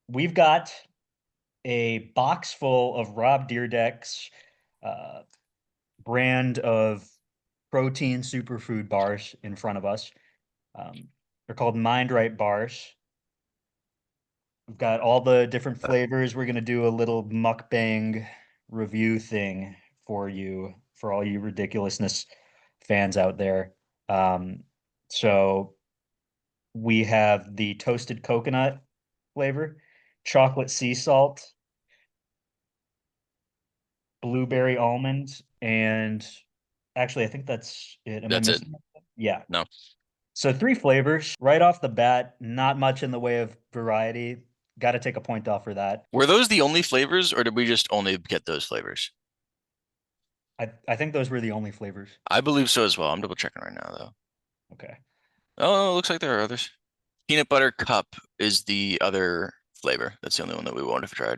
we've got a box full of Rob Dyrdek's uh, brand of protein superfood bars in front of us. They're called Mindright bars. We've got all the different flavors. We're gonna do a little mukbang review thing for you, for all you ridiculousness fans out there. Um, so we have the toasted coconut flavor, chocolate sea salt, blueberry almond, and actually, I think that's it. Am I That's it. missing something? Yeah. No. So three flavors right off the bat, not much in the way of variety. Got to take a point off for that. Were those the only flavors, or did we just only get those flavors? I think those were the only flavors. I believe so as well. I'm double checking right now, though. Okay. Oh, it looks like there are others. Peanut butter cup is the other flavor. That's the only one that we wanted to try.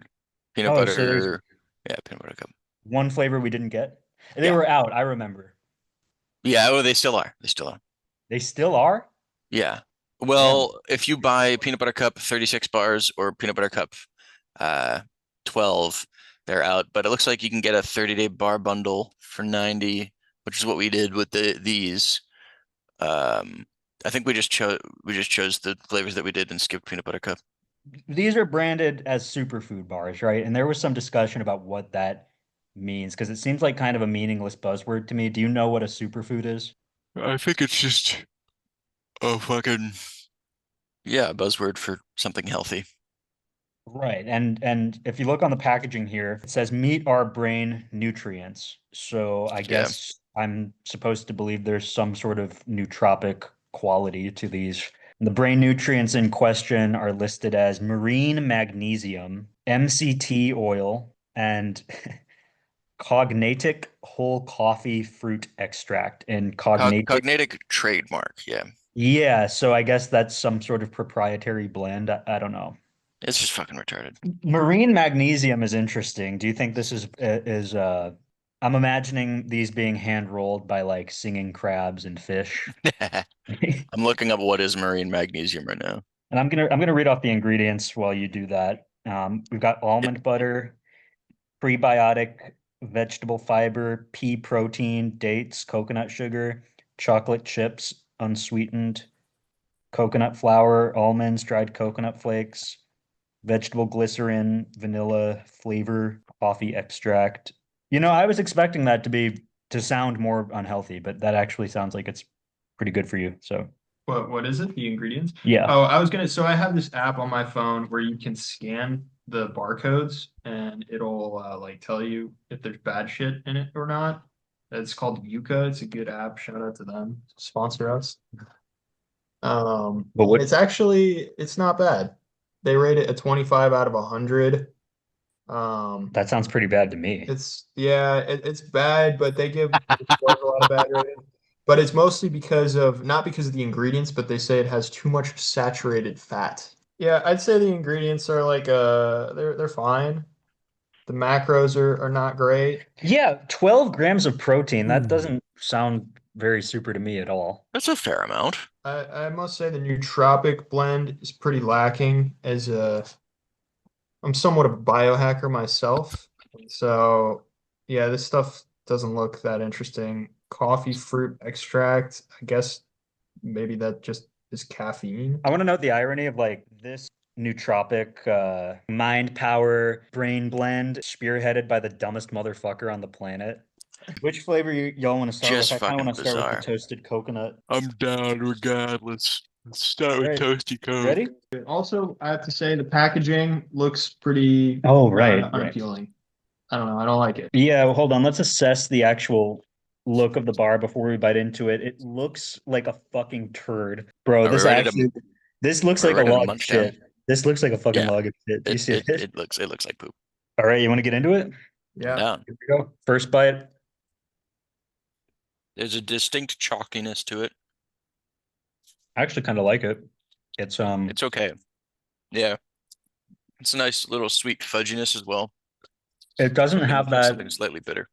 Peanut Oh, so there's butter, yeah, peanut butter cup. one flavor we didn't get. They Yeah, were out, I remember. yeah. Oh, they still are. They still are. They still are? Yeah. Damn. Well, if you buy peanut butter cup 36 bars or peanut butter cup uh 12, they're out. But it looks like you can get a 30-day bar bundle for 90, which is what we did with these. Um, I think we just chose the flavors that we did and skipped peanut butter cup. These are branded as superfood bars, right? And there was some discussion about what that means because it seems like kind of a meaningless buzzword to me. Do you know what a superfood is? I think it's just a fucking yeah, buzzword for something healthy. Right. And if you look on the packaging here, it says meet our brain nutrients. So I Yeah. guess I'm supposed to believe there's some sort of nootropic quality to these. And the brain nutrients in question are listed as marine magnesium, MCT oil, and cognatic whole coffee fruit extract. And cognatic, Cognatic trademark. Yeah. yeah, so I guess that's some sort of proprietary blend. I don't know. It's just fucking retarded. Marine magnesium is interesting. Do you think this is I'm imagining these being hand rolled by like singing crabs and fish. I'm looking up what is marine magnesium right now. And I'm gonna read off the ingredients while you do that. We've got It, almond butter, prebiotic vegetable fiber, pea protein, dates, coconut sugar, chocolate chips, unsweetened, coconut flour, almonds, dried coconut flakes, vegetable glycerin, vanilla flavor, coffee extract. I was expecting that to sound more unhealthy, but that actually sounds like it's pretty good for you. So, What is it? The ingredients? yeah. Oh, I was gonna, so I have this app on my phone where you can scan the barcodes and it'll like tell you if there's bad shit in it or not. It's called Yuka. It's a good app. Shout out to them. Sponsor us. But And what it's actually it's not bad. They rate it a 25 out of 100. Um, that sounds pretty bad to me. it's bad, but they give stores a lot of bad ratings. But it's mostly because of not because of the ingredients, but they say it has too much saturated fat. Yeah, I'd say the ingredients are like they're fine. The macros are not great. Yeah, 12 grams of protein. That Hmm. doesn't sound very super to me at all. that's a fair amount. I must say the nootropic blend is pretty lacking as a I'm somewhat of a biohacker myself. So yeah, this stuff doesn't look that interesting. Coffee fruit extract, I guess maybe that just is caffeine. I want to note the irony of like this nootropic mind power brain blend spearheaded by the dumbest motherfucker on the planet. Which flavor y'all want to start with? Just I kind of fucking want to start with the bizarre. toasted coconut. I'm down regardless. Let's start All with right, Toasty Coke. ready? Also, I have to say the packaging looks pretty Oh, right. unappealing. I don't know. I don't like it. Yeah, well, hold on. Let's assess the actual look of the bar before we bite into it. It looks like a fucking turd. Bro, Are we ready to this looks are we like a ready to log of munch down? shit. This looks like a fucking Yeah, log of shit. Do you it see it this? it looks like poop. All right, you want to get into it? I'm Yeah. down. Here we go. First bite. There's a distinct chalkiness to it. I actually kind of like it. It's It's okay. Yeah, it's a nice little sweet fudginess as well. it doesn't have Something that slightly bitter.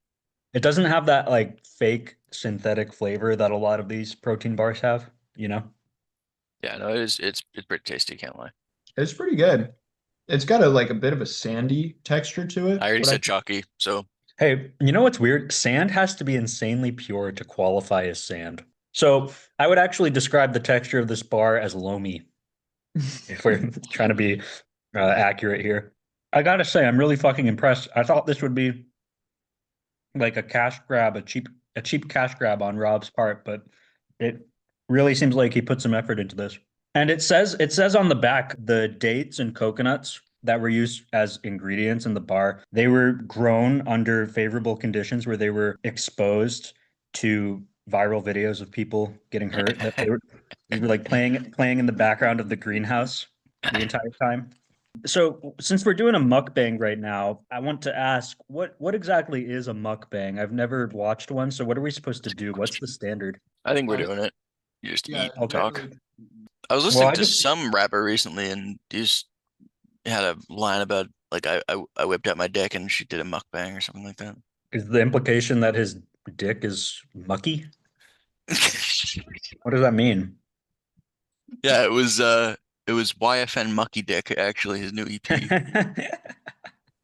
it doesn't have that like fake synthetic flavor that a lot of these protein bars have? Yeah, no, it's pretty tasty, can't lie. It's pretty good. It's got a bit of a sandy texture to it. I already What I said chalky, so Hey, you know what's weird? Sand has to be insanely pure to qualify as sand. So I would actually describe the texture of this bar as loamy, if we're trying to be accurate here. I gotta say, I'm really fucking impressed. I thought this would be like a cash grab, a cheap cash grab on Rob's part, but it really seems like he put some effort into this. And it says on the back the dates and coconuts that were used as ingredients in the bar, they were grown under favorable conditions where they were exposed to viral videos of people getting hurt. That they were like playing in the background of the greenhouse the entire time. So, since we're doing a mukbang right now, I want to ask what exactly is a mukbang? I've never watched one, so what are we supposed to do? What's the standard? I think we're I doing it. You just yeah, eat and Okay. talk. I was Well, listening I to just some rapper recently, and he's had a line about like I whipped out my dick and she did a mukbang or something like that. is the implication that his dick is mucky? What does that mean? Yeah, it was YFN Mucky Dick actually, his new EP.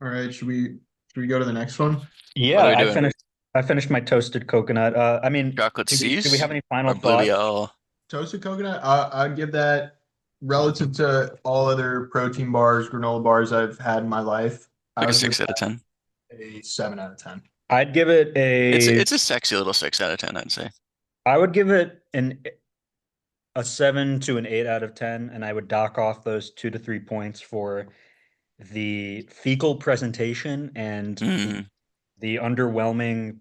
All right, should we go to the next one? What are Yeah, we doing? I finished my toasted coconut. I mean, Chocolate do we Cease have any final or Blue thoughts? Y'all? Toasted coconut, I'd give that relative to all other protein bars, granola bars I've had in my life. I Like a would give 6 out of 10. that a 7 out of 10. I'd give it a It's a sexy little 6 out of 10, I'd say. I would give it a 7 to an 8 out of 10, and I would dock off those 2 to 3 points for the fecal presentation and Mm, the underwhelming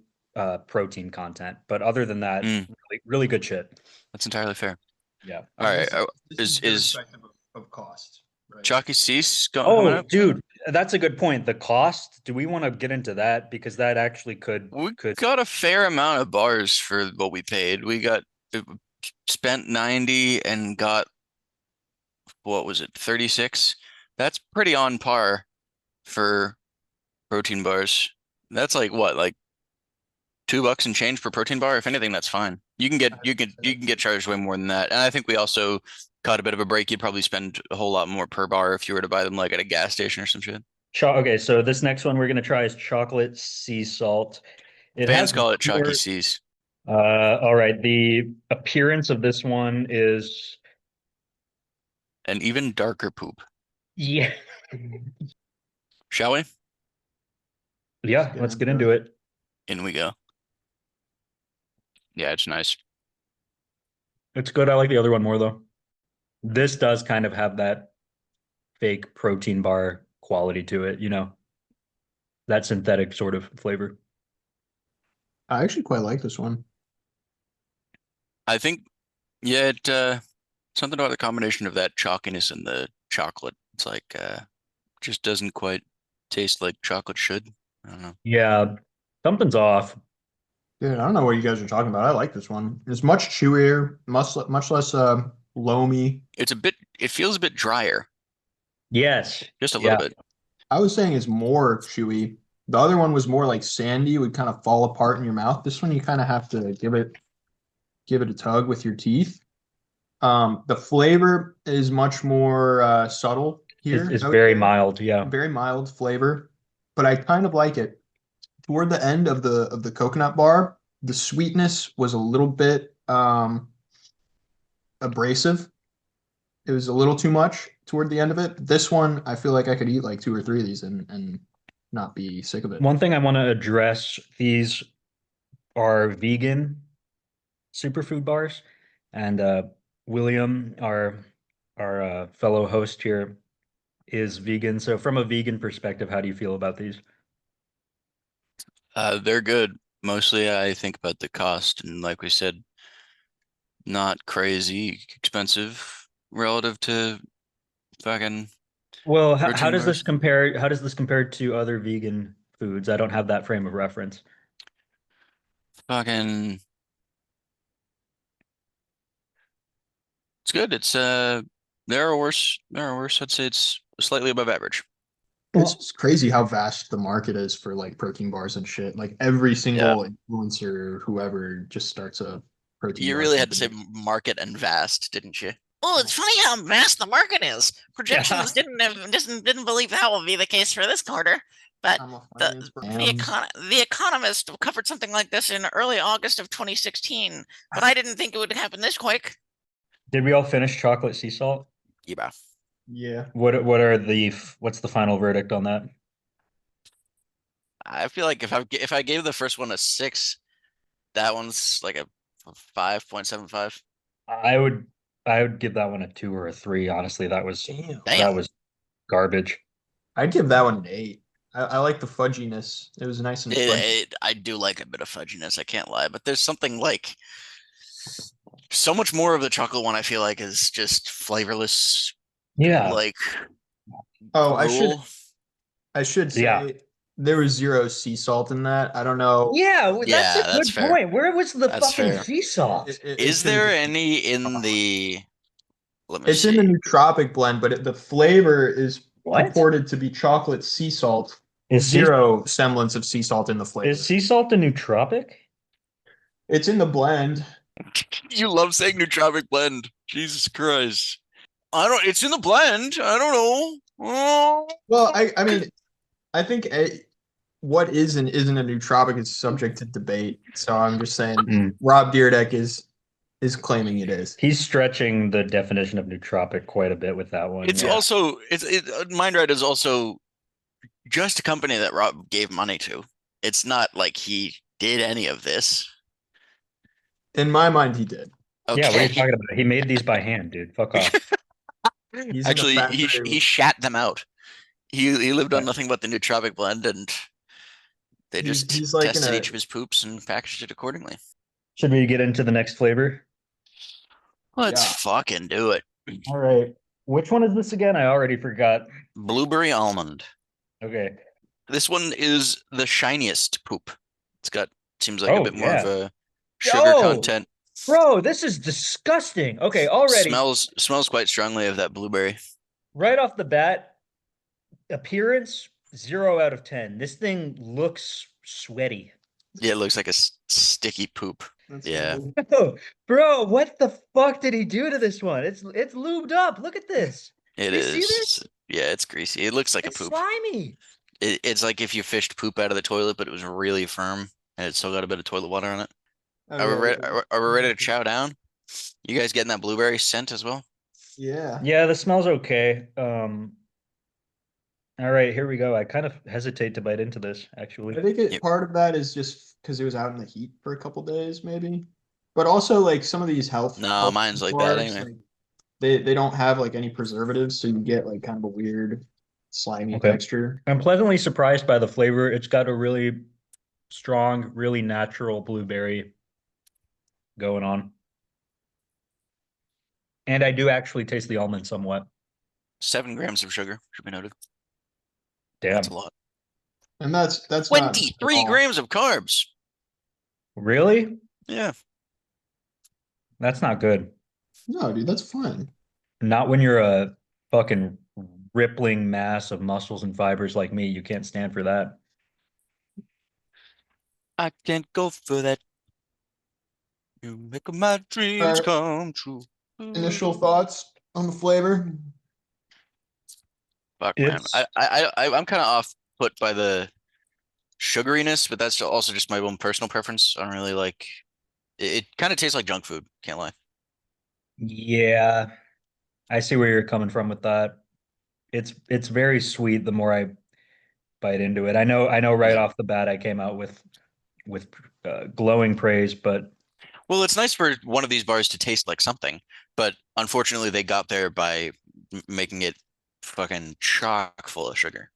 protein content. But other than that, mm, really, really good shit. that's entirely fair. Yeah. All And right, this is is irrespective of cost, right? Chalky Cease coming Oh, up? dude, that's a good point. The cost, do we want to get into that? Because that actually We could got a fair amount of bars for what we paid. We got spent 90 and got what was it, 36? That's pretty on par for protein bars. That's like what, like $2 and change per protein bar? If anything, that's fine. You can get charged way more than that. And I think we also caught a bit of a break. You'd probably spend a whole lot more per bar if you were to buy them like at a gas station or some shit. Okay, so this next one we're gonna try is chocolate sea salt. It Fans has call it Chalky more. Seas. All right. The appearance of this one is, An even darker poop. yeah, Shall we? yeah. Let's get into it. In we go. Yeah, it's nice. It's good. I like the other one more though. This does kind of have that fake protein bar quality to it, that synthetic sort of flavor. I actually quite like this one. I think, yeah, something about the combination of that chalkiness and the chocolate. It's like just doesn't quite taste like chocolate should. I don't know. Yeah, something's off. Dude, I don't know what you guys are talking about. I like this one. It's much chewier, much less loamy. It feels a bit drier, Yes. just a little Yeah. bit. I was saying it's more chewy. The other one was more like sandy, would kind of fall apart in your mouth. This one you kind of have to give it a tug with your teeth. The flavor is much more subtle here. It's I would very say. mild. Yeah. Very mild flavor, but I kind of like it. Toward the end of the coconut bar, the sweetness was a little bit abrasive. It was a little too much toward the end of it. This one, I feel like I could eat like 2 or 3 of these and not be sick of it. One thing I want to address, these are vegan superfood bars, and William, our fellow host here, is vegan. So from a vegan perspective, how do you feel about these? They're good. Mostly, I think about the cost, and like we said, not crazy expensive relative to fucking Well, how protein does this bars. compare? How does this compare to other vegan foods? I don't have that frame of reference. Fucking, it's good. There are worse. There are worse. I'd say it's slightly above average. It's just crazy how vast the market is for like protein bars and shit. Like every Yeah. single influencer, whoever just starts a protein You bar really had to say company. market and vast, didn't you? Oh, it's funny how vast the market is. Yeah. Projections didn't believe that will be the case for this quarter, but I'm a the finance the Economist covered something like this in early August of 2016, but I didn't think it would happen this quick. Did we all finish chocolate sea salt? Yeah. Yeah. What's the final verdict on that? I feel like if I gave the first one a 6, that one's like a 5.75. I would I would give that one a 2 or a 3. Honestly, Damn. that was garbage. I'd give that one an 8. I like the fudginess. It was nice and fudgy. I do like a bit of fudginess, I can't lie, but there's something like so much more of the chocolate one I feel like is just flavorless, Yeah. like Oh, gruel. I should say Yeah. there was 0 sea salt in that. I don't know. Yeah, that's Yeah, a that's good fair. point. Where was the That's fucking fair. sea salt? Is there any in the? Let me It's in the see. nootropic blend, but the flavor is What? purported to be chocolate sea salt. Is sea, 0 semblance of sea salt in the flavor. is sea salt a nootropic? It's in the blend. You love saying nootropic blend. Jesus Christ. I don't. It's in the blend. I don't know. Oh. Well, I mean, I think what is and isn't a nootropic is subject to debate. So I'm just saying Mm. Rob Dyrdek is claiming it is. He's stretching the definition of nootropic quite a bit with that one. It's yeah. also Mindright is also just a company that Rob gave money to. It's not like he did any of this. In my mind, he did. Okay. Yeah, what are you talking about? He made these by hand, dude. Fuck off. He's Actually, in the factory. he shat them out. He lived on nothing but the nootropic blend, and they just he's like tested each of his poops and packaged it accordingly. Should we get into the next flavor? Let's Yeah. fucking do it. All right. Which one is this again? I already forgot. Blueberry almond. Okay. This one is the shiniest poop. It's got seems like a Oh, bit more of yeah. a sugar Yo! content. Bro, this is disgusting. Okay, already Smells quite strongly of that blueberry. right off the bat, appearance 0 out of 10. This thing looks sweaty. Yeah, it looks like a sticky poop. That's Yeah. good. Oh, bro, what the fuck did he do to this one? It's lubed up. Look at this. It You see is. this? Yeah, it's greasy. It looks like It's a poop. slimy. It's like if you fished poop out of the toilet, but it was really firm and it still got a bit of toilet water on it. Oh, Are we ready to chow down? You guys getting that blueberry scent as well? Yeah. Yeah, the smell's okay. All right, here we go. I kind of hesitate to bite into this, actually. I think Yep. part of that is just because it was out in the heat for a couple days, maybe. But also, like some of these No, health mine's like that bars, anyway. they don't have like any preservatives, so you get like kind of a weird slimy Okay. texture. I'm pleasantly surprised by the flavor. It's got a really strong, really natural blueberry going on. And I do actually taste the almond somewhat. 7 grams of sugar should be noted. Damn. That's a lot. And that's not 23 all. grams of carbs. Really? Yeah. That's not good. No, dude, that's fine. Not when you're a fucking rippling mass of muscles and fibers like me. You can't stand for that. I can't go for that. You make my dreams come true. Initial thoughts on the flavor? Fuck, man. It's I'm kind of off put by the sugariness, but that's also just my own personal preference. I don't really like it. Kind of tastes like junk food. Can't lie. yeah, I see where you're coming from with that. It's very sweet the more I bite into it. I know right Yeah. off the bat I came out with glowing praise, but Well, it's nice for one of these bars to taste like something, but unfortunately they got there by making it fucking chock full of sugar.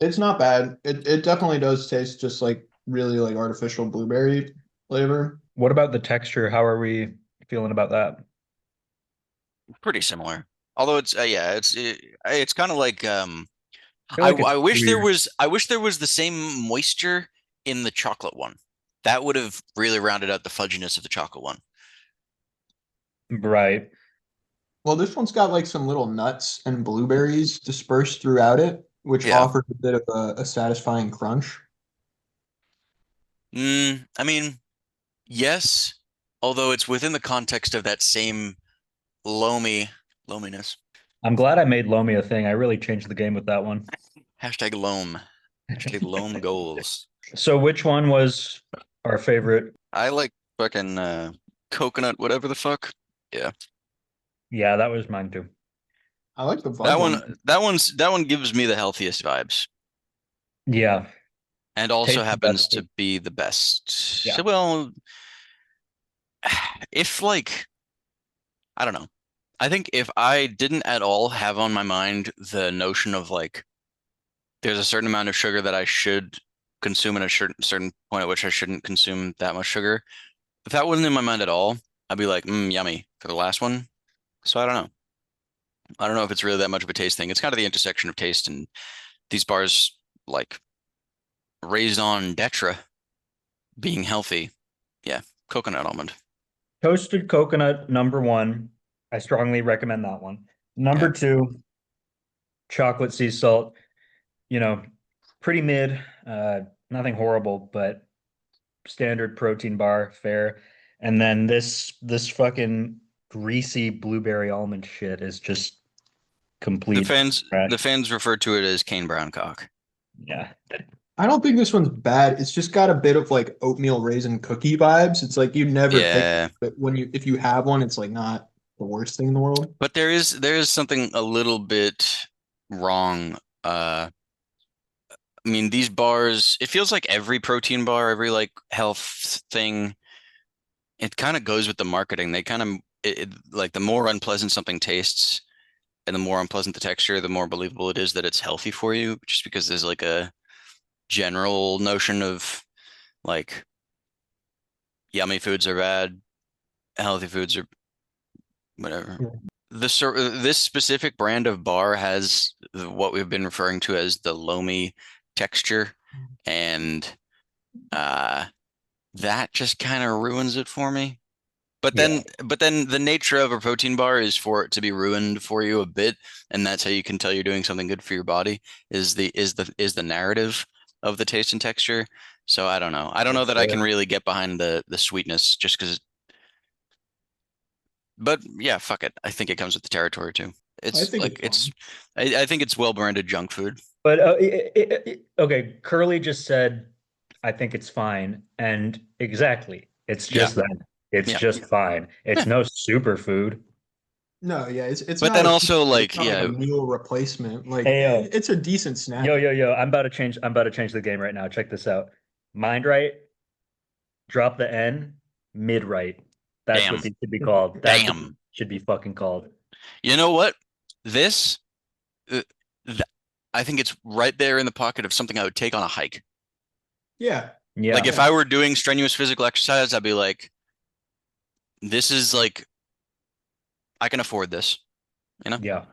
It's not bad. It definitely does taste just like really like artificial blueberry flavor. what about the texture? How are we feeling about that? Pretty similar. Although it's yeah, it's kind of like feel like it's I wish there weird. was the same moisture in the chocolate one. That would have really rounded out the fudginess of the chocolate one. Right. Well, this one's got like some little nuts and blueberries dispersed throughout it, which Yeah. offers a bit of a satisfying crunch. I mean, yes, although it's within the context of that same loamy Loneliness. I'm glad I made Lomi a thing. I really changed the game with that one. Hashtag loam. Hashtag loam goals. So which one was our favorite? I like fucking coconut, whatever the fuck. Yeah. Yeah, that was mine too. I like the That Bud one one. that one gives me the healthiest vibes. Yeah, And also tastes the happens best. to be the best. Yeah. Well, if like I don't know. I think if I didn't at all have on my mind the notion of like there's a certain amount of sugar that I should consume at a certain point at which I shouldn't consume that much sugar. If that wasn't in my mind at all, I'd be like, yummy for the last one. So I don't know. I don't know if it's really that much of a taste thing. It's kind of the intersection of taste and these bars like raised on Detra being healthy. Yeah, coconut almond. Toasted coconut, number one. I strongly recommend that one. Number Yeah. two, chocolate sea salt. You know, pretty mid, nothing horrible, but standard protein bar, fair. And then this fucking greasy blueberry almond shit is just complete trash. The fans refer to it as cane brown cock. Yeah. I don't think this one's bad. It's just got a bit of like oatmeal raisin cookie vibes. It's like you never think, Yeah. but if you have one, it's like not the worst thing in the world. But there is something a little bit wrong. I mean, these bars, it feels like every protein bar, every like health thing, it kind of goes with the marketing. They kind of like the more unpleasant something tastes and the more unpleasant the texture, the more believable it is that it's healthy for you, just because there's like a general notion of like yummy foods are bad, healthy foods are whatever. Yeah. This specific brand of bar has what we've been referring to as the loamy texture, and that just kind of ruins it for me. But then, the nature of a protein bar is for it to be ruined for you a bit, and that's how you can tell you're doing something good for your body. Is the narrative of the taste and texture. So I don't know. I don't know that I can really get behind the sweetness just because. But yeah, fuck it. I think it comes with the territory too. It's think like it's I think it's well-branded junk food. But okay, Curly just said, I think it's fine. And exactly, it's just that. It's Yeah. just fine. It's no superfood. No, yeah, it's But not then a- also like it's not yeah, like a meal replacement. Like Hey, yo. it's a decent snack. Yo, I'm about to change the game right now. Check this out. Mindright, drop the N, midright. That's what damn. these should be called. That's what Damn. these should be fucking called. You know what? This I think it's right there in the pocket of something I would take on a hike. Yeah. Yeah. Like if I were doing strenuous physical exercise, I'd be like, this is like I can afford this, you know? Yeah.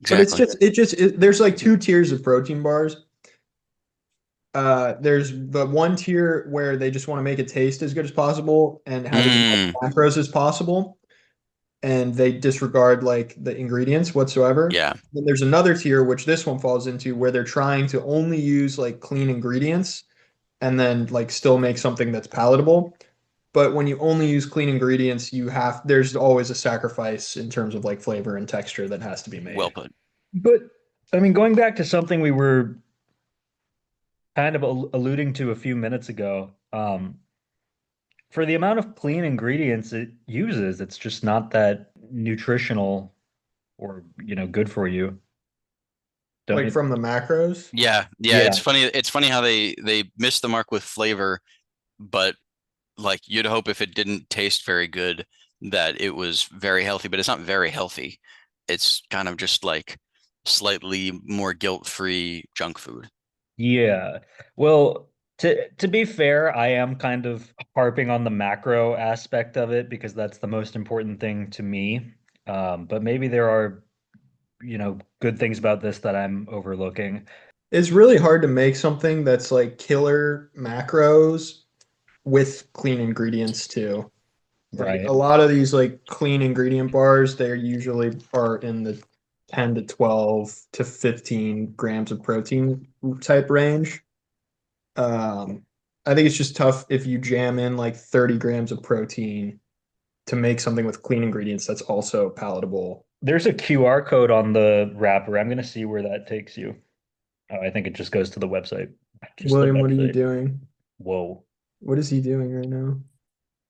But it's there's like two tiers of protein bars. There's the one tier where they just want to make it taste as good as possible and have as much macros as possible, and they disregard like the ingredients whatsoever. Yeah. Then there's another tier, which this one falls into, where they're trying to only use like clean ingredients and then like still make something that's palatable. But when you only use clean ingredients, there's always a sacrifice in terms of like flavor and texture that has to be made. Well put. But I mean, going back to something we were kind of alluding to a few minutes ago, for the amount of clean ingredients it uses, it's just not that nutritional or, good for you. Like from the macros. Yeah. It's funny how they missed the mark with flavor, but like you'd hope if it didn't taste very good that it was very healthy, but it's not very healthy. It's kind of just like slightly more guilt-free junk food. Yeah. Well, to be fair, I am kind of harping on the macro aspect of it because that's the most important thing to me. But maybe there are, good things about this that I'm overlooking. It's really hard to make something that's like killer macros with clean ingredients too. Like Right. a lot of these like clean ingredient bars, they usually are in the 10 to 12 to 15 grams of protein type range. I think it's just tough if you jam in like 30 grams of protein to make something with clean ingredients that's also palatable There's a QR code on the wrapper. I'm gonna see where that takes you. Oh, I think it just goes to the website. Just the William, what are you website. doing? Whoa. What is he doing right now?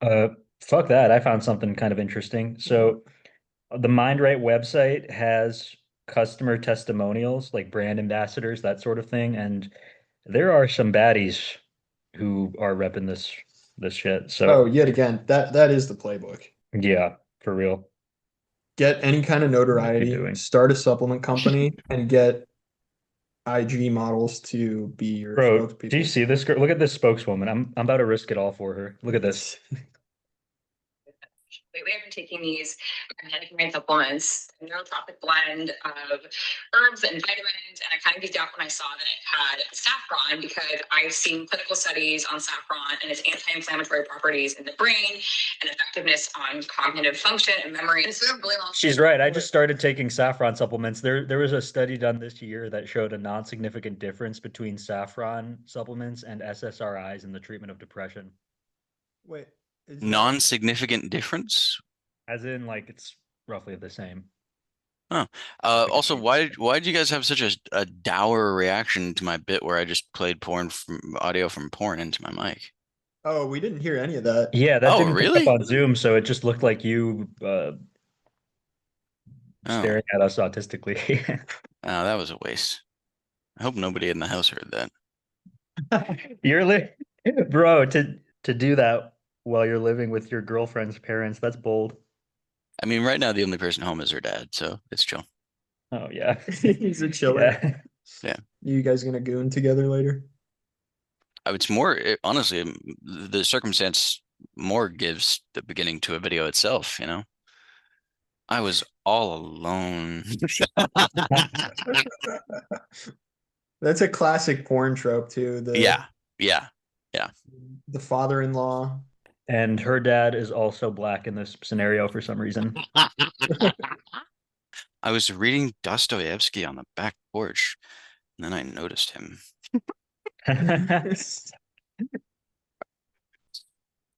Uh, Fuck that. I found something kind of interesting. So the Mindright website has customer testimonials, like brand ambassadors, that sort of thing, and there are some baddies who are repping this shit. Oh, So yet again, that is the playbook. yeah, for real. Get any kind of What you're notoriety, doing. start a supplement company, and get IG models to be your Bro, do you spokespeople. see this girl? Look at this spokeswoman. I'm about to risk it all for her. Look at this. Lately, I've been taking these organic brain supplements, a neurotropic blend of herbs and vitamins, and I kind of geeked out when I saw that it had saffron because I've seen clinical studies on saffron and its anti-inflammatory properties in the brain and effectiveness on cognitive function and memory. And so really long. She's right. I just started taking saffron supplements. There was a study done this year that showed a non-significant difference between saffron supplements and SSRIs in the treatment of depression. Wait, is that Non-significant difference? As in, like, it's roughly the same. Also, why did you guys have such a dour reaction to my bit where I just played audio from porn into my mic? Oh, we didn't hear any of that. Yeah, that Oh, didn't pick up really? on Zoom, so it just looked like you Oh, staring at us autistically. oh, that was a waste. I hope nobody in the house heard that. You're bro, to do that while you're living with your girlfriend's parents, that's bold. I mean, right now the only person home is her dad, so it's chill. Oh yeah. He's a chiller. Yeah. Yeah. You guys gonna goon together later? It's more, honestly, the circumstance more gives the beginning to a video itself, you know? I was all alone. That's a classic porn trope too. Yeah. The father-in-law. And her dad is also black in this scenario for some reason. I was reading Dostoevsky on the back porch, and then I noticed him.